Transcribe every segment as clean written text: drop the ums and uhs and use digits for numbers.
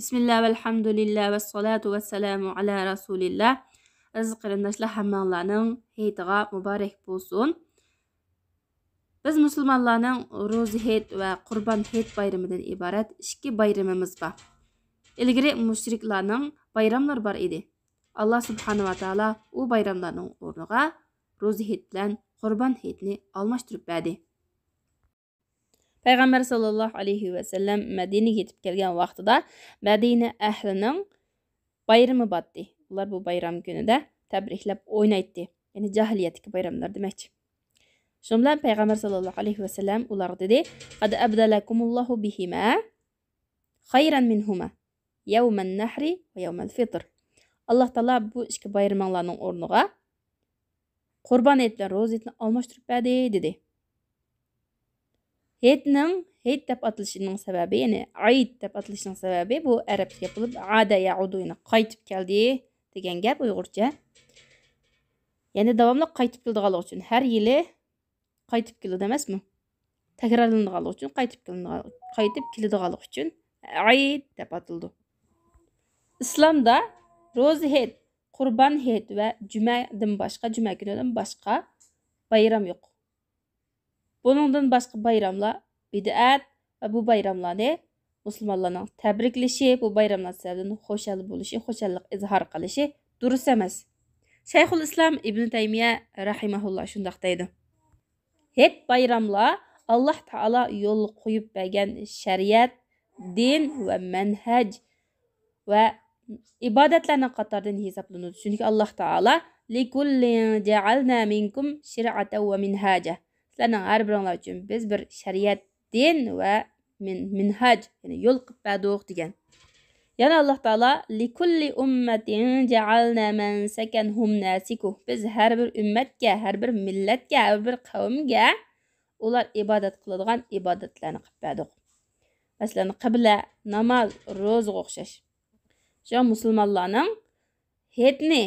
Bismillah, velhamdülillah, ve salatu ve selamu ala Rasulillah. Aziz qarindoshlar, hammanglarning hayitiga muborak bo'lsin. Biz musulmonlarning Ro'za hayit va Qurbon hayit bayramidan iborat ikki bayramimiz bor. Ilgari mushriklarning bayramlari bor edi. Alloh subhanahu va taolo u bayramlarning o'rniga Ro'za hayit bilan Qurbon hayitni almashtirib berdi. Peygamber sallallahu aleyhi ve sellem Medine'ye yetip gelgen vaqtida Medine əhlinin bayramı batdı. Ular bu bayram günüdə təbriklab oynaydı. Yani cahiliyyətdəki bayramlar deməkdir. Şunun bilan Peygamber sallallahu aleyhi ve sellem ular dedi: "Qad abdalakumullahu bihima khayran minhuma yawman nahri ve yawmal fitr." Allah Taala bu iki bayramlarning o'rniga Qurban hayit bilan Ro'za hayitni almashtirib berdi dedi. Hayit deb atılışının sebebi, yani Aid deb atılışının sebebi bu Arapça yapılıp ada yaudu, yani qaytib keldi degan gap Uyg'urcha. Yani davamlı qaytib keldiganligi uchun har yili qaytib keladi emasmi? Takrorlanadiganligi uchun qaytib keladiganligi uchun Aid deb atildi. İslamda Ro'za hayit, Qurban hayit ve Cuma günüden başka bayram yok. Bunundan başqa bayramlar bid'at ve bu bayramlarni musulmonlarning tabriklashi, bu bayramlar sababdan xo'shal bo'lishi, xo'shallik izhor qilishi durust emas. Shayxul Islam Ibn Taymiya rahimahulloh shundoq deydi: "Hayit bayramlar Alloh taolo yo'l qo'yib bergan shariat, din va manhaj va ibodatlarning qatoridan hisoblanadi. Chunki Alloh taolo likullin ja'alna minkum shir'atan va minhaja. Sizlarning har biringlar uchun biz bir shariat, din va minhaj, yani yo'l qilib berdik" degan. Yana Alloh taolo likulli ummatin ja'alna mansakanhum nasikuh. Biz har bir ummatga, har bir millatga, har bir qavmga ular ibodat qiladigan ibodatlarni qilib berdik. Masalan, qibla, namoz, ro'zaga o'xshash. Shu musulmonlarning hayitni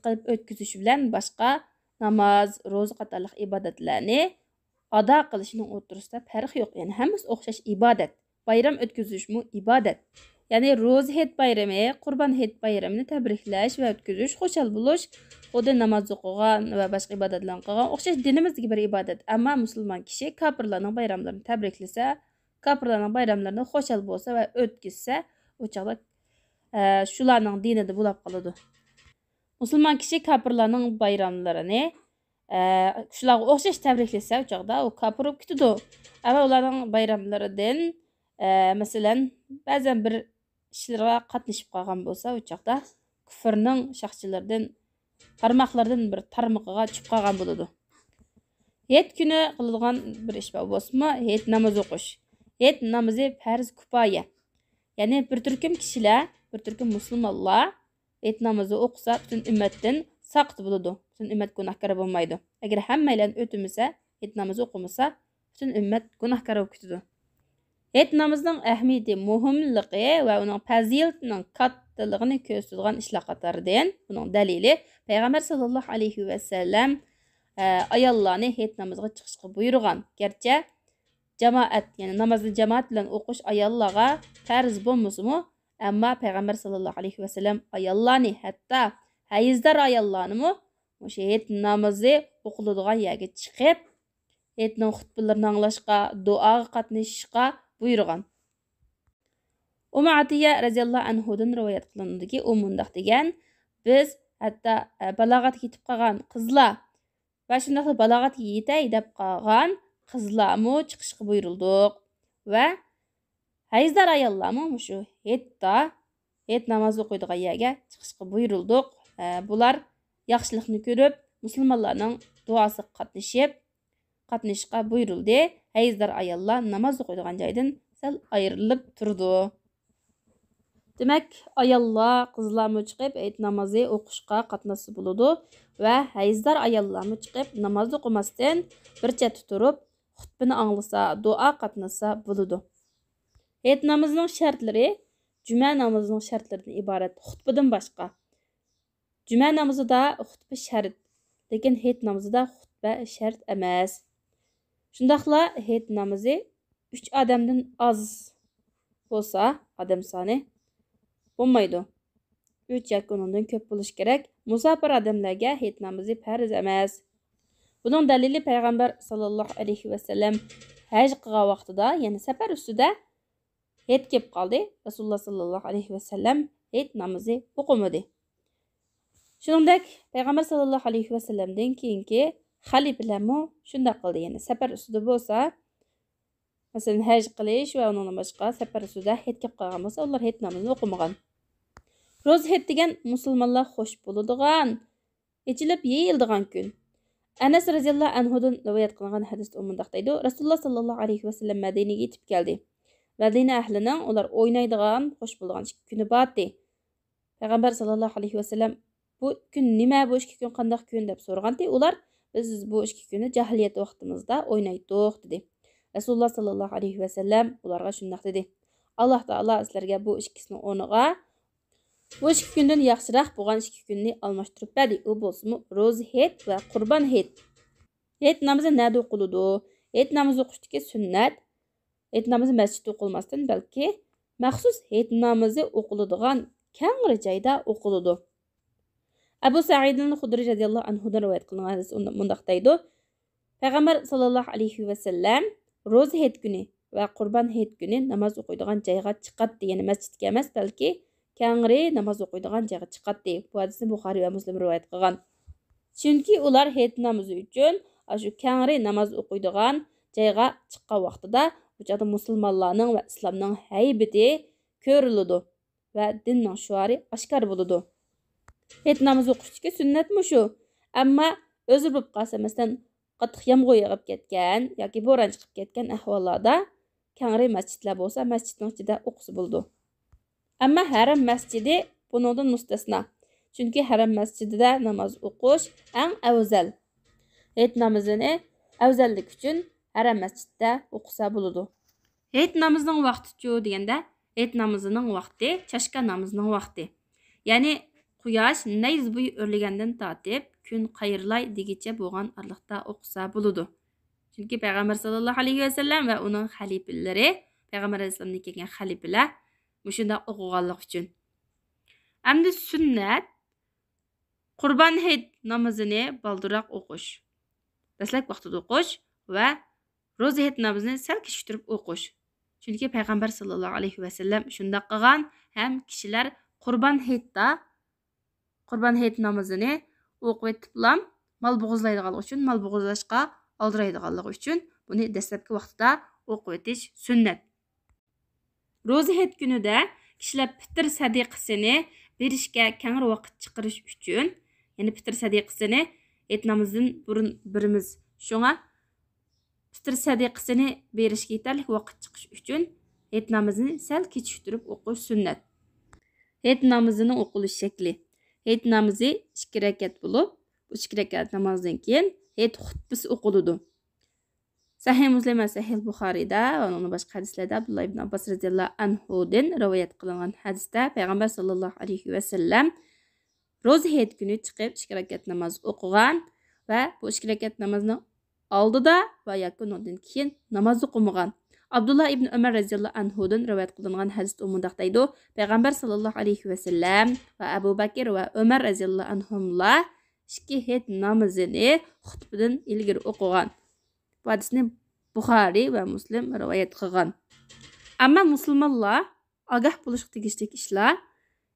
qilib o'tkazish bilan boshqa namoz, ro'za qatorliq ibodatlarni ado qilishning o'rtasida farq yo'q. Yani hammasi o'xshash ibodat. Bayram o'tkazishmi ibodat. Yani Ro'za hayit bayrami, Qurban hayit bayramini tabriklash va o'tkazish, xo'shal bo'lish, xuddi namoz o'qigan va boshqa ibodatlarni qilgan o'xshash dinimizdagi bir ibodat. Ammo musulmon kishi kofirlarning bayramlarini tabriklasa, kofirlarning bayramlarini xo'shal bo'lsa va o'tkazsa, o chaqda shularning dinida bo'lib qoladi. Musulmon kishi kofirlarning bayramlarini shularga o'xshash tabriklasa, o chaqda u kofir bo'lib ketadi. Ama ularning bayramlaridan masalan ba'zan bir ishlarga qatnashib qolgan bo'lsa, o chaqda kufrning shaxchilaridan tarmoqlardan bir tarmoqiga tushib qolgan bo'ladi. Hayit kuni qiladigan bir ish bo'lsa, hayit namoz o'qish. Hayit namozi farz kifoya. Ya'ni bir turkum kishilar, bir turkum musulmonlar hayit namozi o'qisa, butun ummatdan saqit bo'ladi. Butun ummat gunohkor bo'lmaydi. Agar hammalar o'tmasa, hayit namozi o'qimasa, butun ummat gunohkor bo'lib ketadi. Hayit namozining ahamiyati, muhimligi va uning fazilatining kattaligini ko'rsatadigan ishlar qatoridan buning dalili Payg'ambar sallallohu alayhi va sallam ayollarni hayit namoziga chiqishga buyurgan. Gerçi jamoat, ya'ni namozni jamoat bilan o'qish ayollarga farz bo'lmasa-mu, ammo Payg'ambar sallallohu alayhi va sallam ayollarni, hatto hayizdor ayollarni o'sha hayit namozi o'qiladigan yerga chiqib, hayitning xutbalarini anglashga, duoga qatnashishga buyurgan. Atiya radhiyallohu anhudan rivoyat qilinadiki, u mundaq degan: "Biz hatto balog'atga yetib qolgan qizlar va shundaqla balog'atga yetay deb qolgan qizlarmi chiqishga buyurildik va hayizdor ayollarmi shu hayit namoz o'qiydigan yerga chiqishga buyurildik. Bular yaxshilikni ko'rib, musulmonlarning duosiga qatnashishga buyurildi. Hayizdor ayollar namoz o'qiydigan joydan sal ayrilib turdi." Demak, ayollar, qizlarmi chiqib hayit namozi o'qishga qatnashsa bo'ladi va hayizdor ayollarmi chiqib namoz o'qimasdan bir chetda turib, xutbani anglasa, duo qatnashsa bo'ladi. Hayit namozining shartlari Juma namozining shartlaridan iborat, xutbadan boshqa. Juma namozida xutba shart, lekin hayit namozida xutba shart emas. Shundaqla hayit namozi 3 odamdan oz bo'lsa, odam soni bo'lmaydi. 3 yoki undan ko'p bo'lishi kerak. Musofir odamlarga hayit namozi farz emas. Buning dalili payg'ambar sallallohu alayhi vasallam haj qilgan vaqtida, ya'ni safar ustida hayit kelib qoldi. Rasululloh sallallohu alayhi vasallam hayit namozi o'qimadi. Shuningdek, payg'ambar sallallohu alayhi vasallamdan keyingi xalifalarmi shunday qildi. Ya'ni safar ustida bo'lsa, masalan, haj qilish va undan boshqa safar ustida hayit kelib qolgan bo'lsa, ular hayit namozini o'qimagan. Ro'za hayit degan musulmonlar xush bo'ladigan, ichilib yeyiladigan kun. Anas radhiyallohu anhudan rivoyat qilingan hadisda o'mundoq deydi. Rasululloh sallallohu alayhi vasallam Madinaga yetib keldi. Madina ahlining ular o'ynaydigan, xush bo'ladigan kuni bor edi. Payg'ambar sallallohu alayhi vasallam bu kun nima, bu ikki kun qanday kun deb so'raganda, ular biz bu ikki kunni jahiliyat vaqtimizda o'ynaydik dedi. Rasululloh sallallohu alayhi vasallam ularga shunday dedi: Alloh taolo sizlarga bu ikkisini o'rniga bu ikki kundan yaxshiroq bo'lgan ikki kunni almashtirib berdi. U bo'lsa ro'za hayit va qurbon hayit. Hayit namozi nada o'qiladi? Hayit namozi o'qishdagi sunnat. Hayit namozi masjidda o'qilmasdan, balki maxsus hayit namozi o'qiladigan kengri joyda o'qiladi. Abu Sa'id al-Khudri radhiyallohu anhudan rivoyat qilingan hadis mundaq deydi: Payg'ambar sallallohu alayhi vasallam ro'za hayit kuni va qurbon hayit kuni namoz o'qiydigan joyga chiqadi, ya'ni masjidga emas, balki kengri namoz o'qiydigan joyga chiqadi. Bu hadisni Buxoriy va Muslim rivoyat qilgan. Chunki ular hayit namozi uchun shu kengri namoz o'qiydigan joyga chiqqan vaqtida bu joyda musulmonlarning va islomning haybati ko'riladi va dinning shuari oshkor bo'ladi. Hayit namozi o'qishdagi sunnatmi shu? Ammo o'zir bo'lib qolsa, masalan, qattiq yomg'ir yog'ib ketgan yoki bo'ron chiqib ketgan ahvollarda kengri masjidlar bo'lsa, masjidning ichida o'qisa bo'ladi. Ammo haram masjidi bundan mustasno. Chunki haram masjidida namoz o'qish eng afzal. Hayit namozini afzallik uchun haram masjidda o'qisa bo'ladi. Hayit namozining vaqti-chu deganda, hayit namozining vaqti chashka namozining vaqti. Ya'ni quyosh nayz bo'yi o'rlagandan tortib kun qayrilay degicha bo'lgan arliqda o'qisa bo'ladi. Chunki payg'ambar sallallohu alayhi vasallam va uning xalifalari, payg'ambar alayhisolamdan kelgan xalifalar mushunda o'qiganlik uchun. Endi sunnat qurbon hayit namozini balduroq o'qish. Dastlab vaqtida o'qish va ro'za hayit namozini sal kechiktirib o'qish. Chunki payg'ambar sallallohu alayhi vasallam shunda qilgan, ham kishilar qurbon hayit namozini o'qib etiblam mal bo'g'izlaydiganligi uchun, mal bo'g'izlashga oldiraydiganligi uchun buni dastlabki vaqtida o'qib etish sunnat. Ro'za hayit kunida kishilar fitr sadiqasini berishga kengri vaqt chiqarish uchun, ya'ni fitr sadiqasini hayit namozidan burun birimiz shunga fitr sadiqasini berishga yetarli vaqt chiqish uchun hayit namozini sal kechiktirib o'qish sunnat. Hayit namozining o'qilish shakli. Hayit namozi 2 rakat bo'lib, bu 2 rakat namozdan keyin hayit xutbasi o'qiladi. Sahih Muslim va Sahih Buxoriyda va uning boshqa hadislarda Abdullah ibn Abbas radhiyallohu anhudan rivoyat qilingan hadisda payg'ambar sallallohu alayhi vasallam ro'za hayit kuni chiqib 2 rakat namoz o'qigan va bu 2 rakat namozni oldida va yoki undan keyin namoz o'qimagan. Abdullah ibn Umar radhiyallohu anhudan rivoyat qilingan hadisda mundaq deydi: Payg'ambar sallallohu alayhi vasallam va Abu Bakr va Umar radhiyallohu anhumlar 2 hayit namozini xutbadan ilgari o'qigan. Bu hadisni Buxoriy va Muslim rivoyat qilgan. Ammo musulmonlar ogoh bo'lishga tegishli ishlar,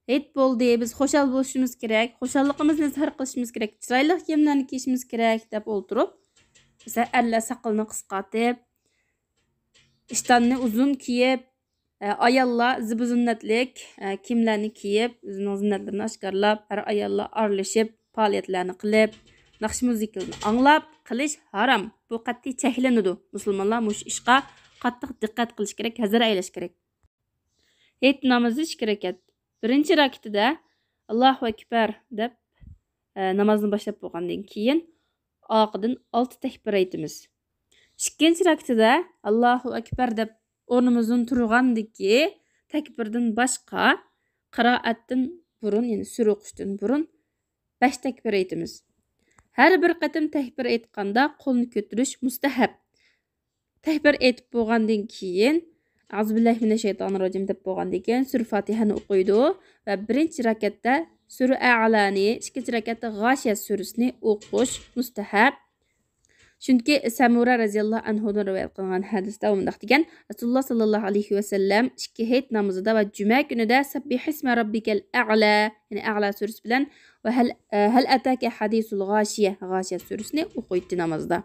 hayit bo'ldi, biz xushal bo'lishimiz kerak, xushalligimizni izhor qilishimiz kerak, chiroyli kiyimlarni kiyishimiz kerak deb o'ltirib, masalan, erlar soqolni qisqartib, ishtonni uzun kiyib, ayollar zibuzinnatlik kiyimlarni kiyib, o'zining zinnatlarini oshkorlab, har ayollar aralashib, faoliyatlarni qilib, naqsh musiqani anglab qilish haram. Bu qat'iy cheklanadi. Musulmonlar mush ishga qattiq diqqat qilish kerak, hazır aylash kerak. Hayit namozi 2 rakat. Birinchi rakatida Allohu akbar deb namozni boshlab bo'lgandan keyin oqidan 6 takbir aytamiz. Ikkinchi rakatida Allohu akbar deb o'rnimizdan turgandiki, takbirdan boshqa qiroatdan burun, ya'ni sura o'qishdan burun 5 takbir aytamiz. Her bir qatim takbir aytganda qo'lni ko'tarish mustahab. Takbir aytib bo'lgandan keyin Azbillahimineşşeytanirracim deb bo'lgandan keyin sura Fatihani o'qiydi va birinchi rakatda sura A'lani, ikkinchi rakatda G'ashiya surasini o'qish mustahab. Chunki Samura radhiyallohu anhudan rivoyat qilingan hadisda undaq degan: Rasululloh sallallohu alayhi va sallam ikki hayit namozida va juma kunida Sabbihisma robbikal a'la, ya'ni A'la surasi bilan va hal ataka hadisul G'ashiya, G'ashiya surasini o'qiydi namozda.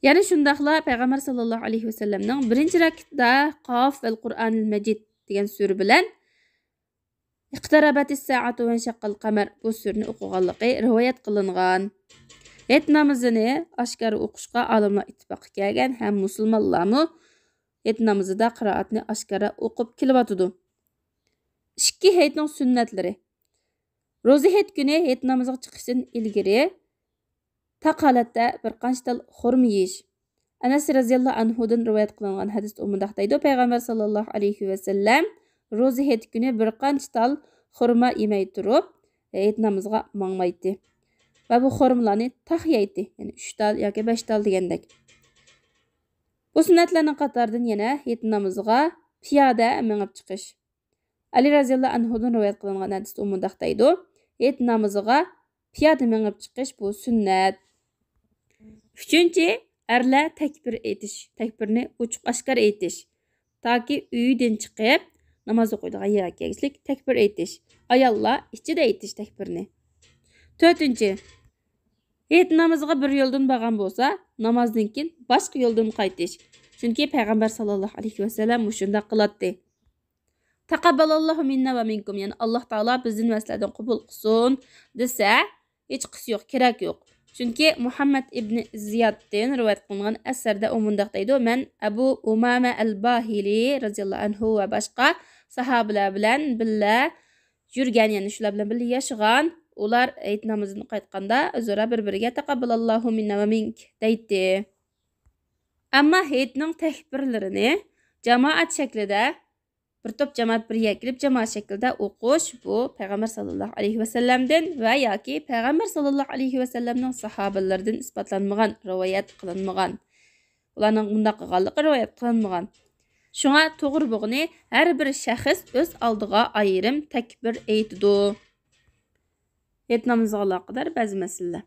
Ya'ni shundaqla payg'ambar sallallohu alayhi va sallamning birinchi rakatda Qof val Qur'onil Majid degan sura bilan Iqtarabatis sa'atu va shaqqal qamar bu surani o'qiganligi rivoyat qilingan. Hayit namozini oshkor o'qishga olimlar ittifoqi kelgan ham musulmonlarmi hayit namozida qiroatni oshkora o'qib kelyotidi. Ikki hayitning sunnatlari. Ro'za hayit kuni hayit namoziga chiqishdan ilgari taqalatda bir qanchatal xurma yeyish. Anas radhiyallohu anhudan rivoyat qilingan hadisda umundaq deydi: Payg'ambar sallallohu alayhi va sallam ro'za hayit kuni bir qanchatal xurma yemay turib, hayit namoziga mangmaydi. Va bu xurmalarni tahyaydi, ya'ni 3 tal yoki 5 tal degandek. Bu sunnatlarning qatoridan yana hayit namoziga piyoda mengib chiqish. Ali radhiyallohu anhudan rivoyat qilingan hadisda umundaq deydi: hayit namoziga piyoda mengib chiqish bu sunnat. Üçüncü, erler tekbir etiş. Tekbirini uçuk aşkar etiş. Ta ki uydan çıkıp namaz okuyduğu yere gelişlik tekbir etiş. Ayallar içi de etiş tekbirini. Dördüncü, hayit namazıga bir yoldan bağan bolsa, namazdan keyin başka yoldan qaytish. Çünkü Peygamber sallallahu aleyhi ve sellem muşunda qılatdi. Taqabbalallahu minna ve minkum. Yani Allah Taala bizden ve sizlerden qabul qilsin desa, hiç qısı yok, kerak yok. Çünkü Muhammed ibn Ziyad'dan rivayet qilingan asarda umundaq deydi: "Men Abu Umama al-Bahili radhiyallahu anhu ve başqa sahabeler bilan billa yurgan, yani shular bilan billa yashagan. Ular hayit namozini qaytganda o'zaro bir-biriga taqabbalallohu minna va mink deydi." Ammo hayitning takbirlarini jamoat shaklida bir top jamoat birga kelib jamoat shaklida o'qish bu payg'ambar sallallohu alayhi va sallamdan va yoki payg'ambar sallallohu alayhi va sallamning sahobalaridan isbotlanmagan, rivoyat qilinmagan. Ularning bunday qilganligi rivoyat qilinmagan. Shunga to'g'ri bo'lgani har bir shaxs o'z oldiga ayrim takbir aytidi. Hayit namoziga aloqador ba'zi masalalar.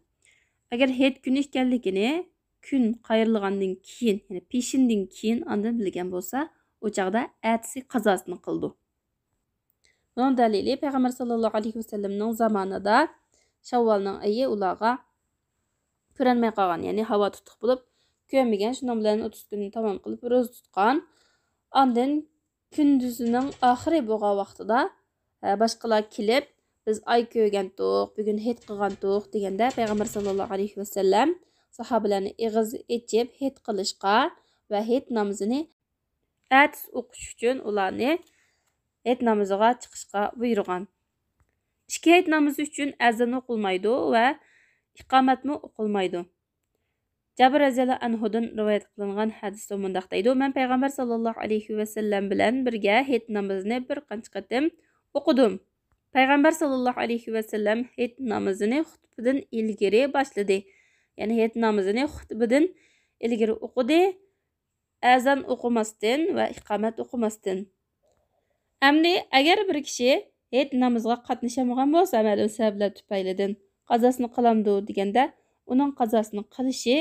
Agar hayit kuni ekanligini kun qayrilgandan keyin, ya'ni peshindan keyin ondan bilgan bo'lsa, o çağda ertesi kazasını kıldı. Bunun dalili Peygamber sallallahu aleyhi ve sellem'nin zamanında Şavval'ın ayı ulağa körenmey kalgan, yani hava tutuq bulup kömegen, şundan bilen 30 gününü tamam kılıp roz tutkan. Ondan kündüzünün ahiri boğa vaxtıda başkalar kilip biz ay köygen tuq, bugün hit qılgan tuq degende Peygamber sallallahu aleyhi ve sellem sahabelerini eğiz etip hit qılışqa ve hit namazını Ətis oxuş üçün ularni hayit namazıga chiqishga buyurgan. İki hayit namazı üçün azan o'qilmaydi va iqomatmi o'qilmaydi. Jabir radhiyallohu anhudan rivoyat qilingan hadisda mundaq deydi: "Men payg'ambar sallallohu alayhi va sallam bilan birga hayit namozini bir qancha qatim o'qidim. Payg'ambar sallallohu alayhi va sallam hayit namozini xutbadan ilgari boshladi. Ya'ni hayit namozini xutbadan ilgari o'qidi. Azan o'qimasdan va iqomat o'qimasdan. Endi agar bir kishi hayit namoziga qatnashamagan bo'lsa, ma'lum sabablar tufaylidan qazosini qilamdi deganda, uning qazosini qilishi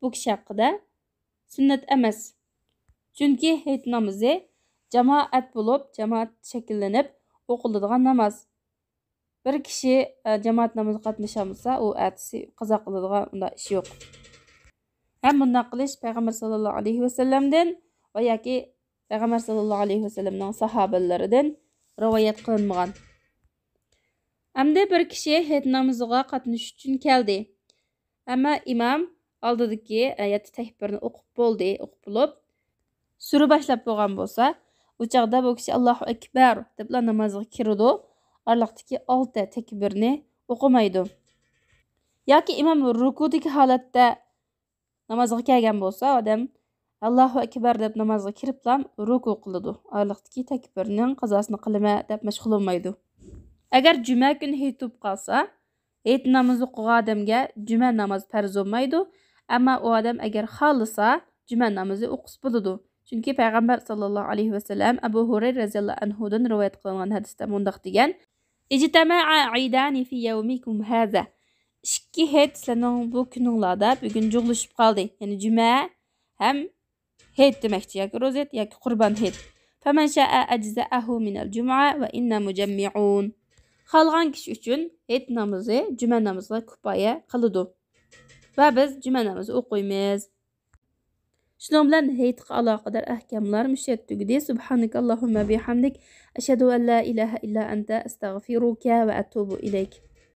bu kishi haqida sunnat emas. Chunki hayit namozi jamoat bo'lib, jamoat shakllanib o'qiladigan namoz. Bir kishi jamoat namoziga qatnashamasa, u atisi qazo qiladigan unda ish yo'q. Hem bundan qilish Peygamber sallallahu aleyhi ve sellem'den ve yoki Peygamber sallallahu aleyhi ve sellem'nin sahabalaridan rivoyat qilinmagan. Hamda bir kishi hayit namoziga qatnashish uchun keldi. Ammo imom oldidagi ayat takbirni o'qib bo'ldi, o'qib bo'lib sura boshlab bo'lgan bo'lsa, u chaqda bu kishi Allohu akbar deb namozga kirdi. Arliqdagi 6 takbirni o'qimaydi. Yoki imom rukudagi holatda namazga kelgan bo'lsa, odam Allohu akbar deb namozga kirib ham ruku qiladi. Arliqdagi takbirning qazosini qilma deb mashg'ul bo'lmaydi. Agar juma kuni hayit bo'lib qolsa, hayit namozi o'qigan odamga juma namozi farz bo'lmaydi, ammo u odam agar xohlasa juma namozi o'qisa bo'ladi. Chunki payg'ambar sallallohu alayhi vasallam Abu Hurayra radhiyallohu anhudan rivoyat qilingan hadisda mundaq degan: "Ijtama'a aydani fi yawmikum hadha." İki heyt senin bu gününlarda bugün jug'lashib qoldi. Yani juma ham heyt demekçi yoki rozet yoki qurban heyt. Faman sha'a ajza'ahu min al-jum'a wa inna mujammi'un. Qalgan kishi uchun heyt namozi juma namoziga kifoya qiladi. Va biz juma namozi o'qiymiz. Shuning bilan heytga aloqador ahkamlar mushat tugdi. Subhanakallahumma bihamdik ashhadu an la ilaha illa anta astag'firuka va atubu ilayk.